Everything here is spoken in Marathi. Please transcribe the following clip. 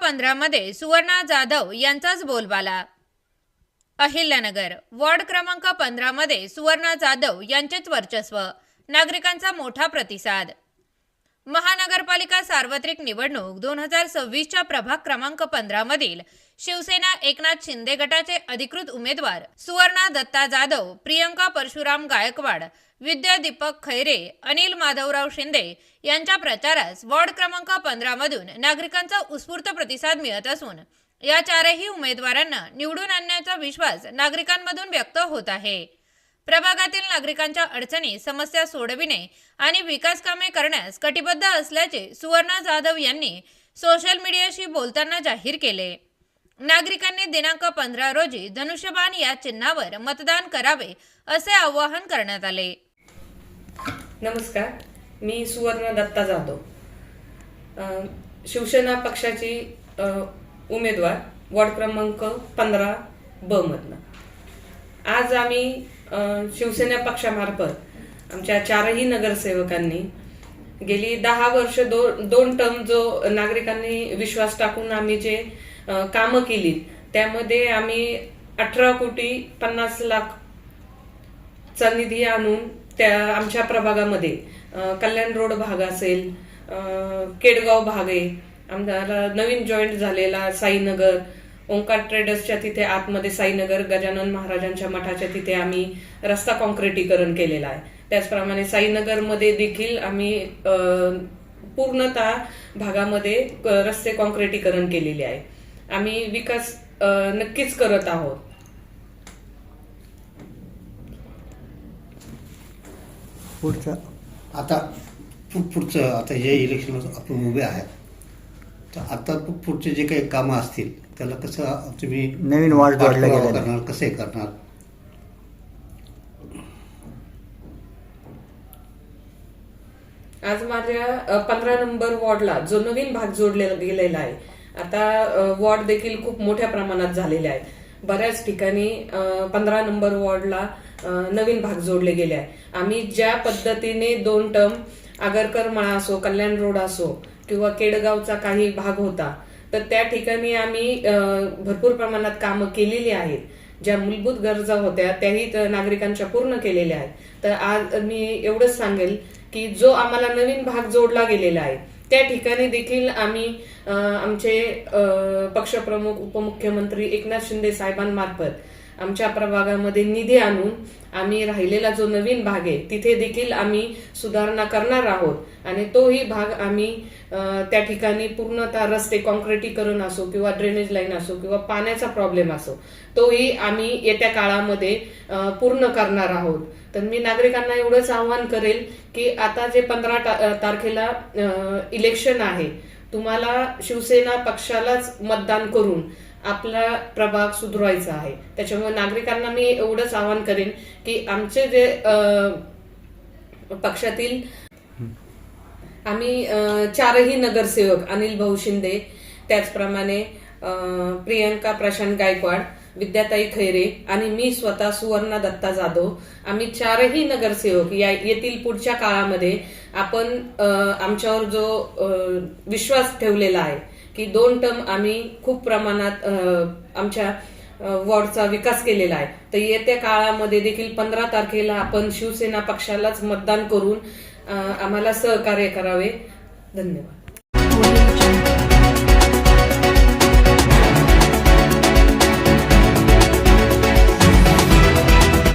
15 मध्ये सुवर्णा जाधव यांचाच बोलबाला। अहिल्यानगर वॉर्ड क्रमांक 15 मध्ये सुवर्णा जाधव यांचेच वर्चस्व, नागरिकांचा मोठा प्रतिसाद। महानगरपालिका सार्वत्रिक निवडणूक 2026च्या प्रभाग क्रमांक 15 मधील शिवसेना एकनाथ शिंदे गटाचे अधिकृत उमेदवार सुवर्णा दत्ता जाधव, प्रियंका परशुराम गायकवाड, विद्या दीपक खैरे, अनिल माधवराव शिंदे यांच्या प्रचारास वॉर्ड क्रमांक 15 मधून नागरिकांचा उत्स्फूर्त प्रतिसाद मिळत असून या चारही उमेदवारांना निवडून आणण्याचा विश्वास नागरिकांमधून व्यक्त होत आहे। प्रभागातील नागरिकांच्या अडचणी समस्या सोडविणे आणि विकास कामे करण्यास कटिबद्ध असल्याचे सुवर्णा जाधव यांनी सोशल मीडियाशी बोलताना जाहीर केले। नागरिकांनी दिनांक 15 रोजी धनुष्यबाण या चिन्हावर मतदान करावे असे आवाहन करण्यात आले। नमस्कार, मी सुवर्णा दत्ता जाधव, शिवसेना पक्षाची उमेदवार, वॉर्ड क्रमांक 15 ब मधनं। आज आम्ही शिवसेना पक्षामार्फत आमच्या चारही नगरसेवकांनी गेली 10 वर्ष दोन टर्म जो नागरिकांनी विश्वास टाकून आम्ही जे कामं केली त्यामध्ये आम्ही 18,50,00,000 चा निधी आणून त्या आमच्या प्रभागामध्ये कल्याण रोड भाग असेल, केडगाव भाग आहे, आमचा नवीन जॉईंट झालेला साईनगर, ओंकार ट्रेडर्सच्या तिथे आतमध्ये साईनगर, गजानन महाराजांच्या मठाच्या तिथे आम्ही रस्ता कॉन्क्रिटीकरण केलेला आहे। त्याचप्रमाणे साईनगर मध्ये देखील आम्ही पूर्णतः भागामध्ये रस्ते कॉन्क्रिटीकरण केलेले आहे। आम्ही विकास नक्कीच करत आहोत। पुढचं आता हे इलेक्शन आपण उभे आहे, तर आता पुढचे जे काही कामं असतील त्याला कसं तुम्ही नवीन वॉर्ड जोडले करणार, कसे करणार? आज माझ्या 15 नंबर वॉर्डला जो नवीन भाग जोडलेला गेलेला आहे, आता वॉर्ड देखील खूप मोठ्या प्रमाणात झालेले आहेत। बऱ्याच ठिकाणी 15 नंबर वॉर्डला नवीन भाग जोडले गेले आहे। आम्ही ज्या पद्धतीने 2 टर्म आगरकर मळा असो, कल्याण रोड असो किंवा केडगावचा काही भाग होता, तर त्या ठिकाणी आम्ही भरपूर प्रमाणात कामं केलेली आहेत। ज्या मूलभूत गरजा होत्या त्याही नागरिकांच्या पूर्ण केलेल्या आहेत। तर आज मी एवढंच सांगेल की जो आम्हाला नवीन भाग जोडला गेलेला आहे त्या ठिकाणी देखील आम्ही आमचे पक्षप्रमुख उपमुख्यमंत्री एकनाथ शिंदे साहेबांमार्फत आमच्या प्रभागामध्ये निधी आणून आम्ही राहिलेला जो नवीन भाग आहे तिथे देखील आम्ही सुधारणा करणार आहोत आणि तोही भाग आम्ही त्या ठिकाणी पूर्णतः रस्ते कॉन्क्रिटीकरण असो किंवा ड्रेनेज लाईन असो किंवा पाण्याचा प्रॉब्लेम असो तोही आम्ही येत्या काळामध्ये पूर्ण करणार आहोत। तर मी नागरिकांना एवढंच आवाहन करेल की आता जे 15 तारखेला इलेक्शन आहे, तुम्हाला शिवसेना पक्षालाच मतदान करून आपला प्रभाग सुधारायचा आहे। त्याच्यामुळे नागरिकांना मी एवढंच आवाहन करेन की आमचे जे पक्षातील आम्ही चारही नगरसेवक अनिल भाऊ शिंदे, त्याचप्रमाणे प्रियंका प्रशांत गायकवाड, विद्याताई खैरे आणि मी स्वतः सुवर्णा दत्ता जाधव, आम्ही चारही नगरसेवक येथील पुढच्या काळामध्ये आपण आमच्यावर जो विश्वास ठेवलेला आहे की 2 टर्म आम्ही खूप प्रमाणात आमच्या वॉर्डचा विकास केलेला आहे, तर येत्या काळामध्ये देखील 15 तारखेला आपण शिवसेना पक्षालाच मतदान करून आम्हाला सहकार्य करावे। धन्यवाद।